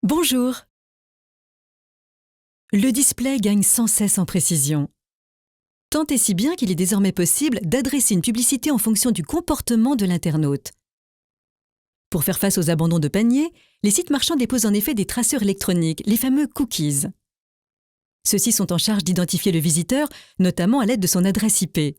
Bonjour. Le display gagne sans cesse en précision. Tant et si bien qu'il est désormais possible d'adresser une publicité en fonction du comportement de l'internaute. Pour faire face aux abandons de panier, les sites marchands déposent en effet des traceurs électroniques, les fameux cookies. Ceux-ci sont en charge d'identifier le visiteur, notamment à l'aide de son adresse IP.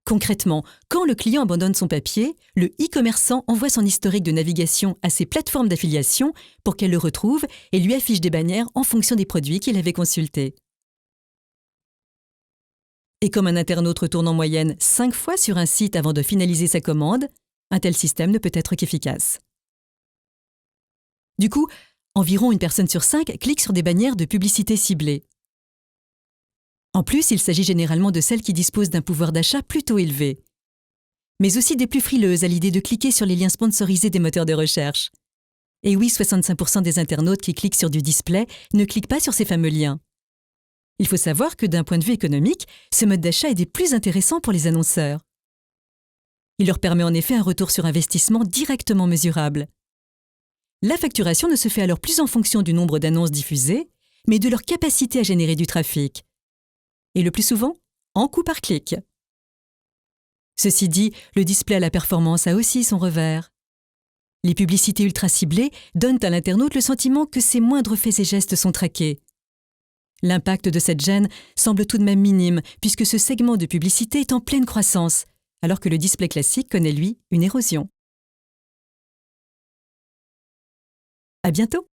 Concrètement, quand le client abandonne son papier, le e-commerçant envoie son historique de navigation à ses plateformes d'affiliation pour qu'elles le retrouvent et lui affichent des bannières en fonction des produits qu'il avait consultés. Et comme un internaute retourne en moyenne 5 fois sur un site avant de finaliser sa commande, un tel système ne peut être qu'efficace. Du coup, environ une personne sur 5 clique sur des bannières de publicité ciblées. En plus, il s'agit généralement de celles qui disposent d'un pouvoir d'achat plutôt élevé. Mais aussi des plus frileuses à l'idée de cliquer sur les liens sponsorisés des moteurs de recherche. Et oui, 65% des internautes qui cliquent sur du display ne cliquent pas sur ces fameux liens. Il faut savoir que d'un point de vue économique, ce mode d'achat est des plus intéressants pour les annonceurs. Il leur permet en effet un retour sur investissement directement mesurable. La facturation ne se fait alors plus en fonction du nombre d'annonces diffusées, mais de leur capacité à générer du trafic. Et le plus souvent, en coût par clic. Ceci dit, le display à la performance a aussi son revers. Les publicités ultra ciblées donnent à l'internaute le sentiment que ses moindres faits et gestes sont traqués. L'impact de cette gêne semble tout de même minime puisque ce segment de publicité est en pleine croissance, alors que le display classique connaît lui une érosion. À bientôt!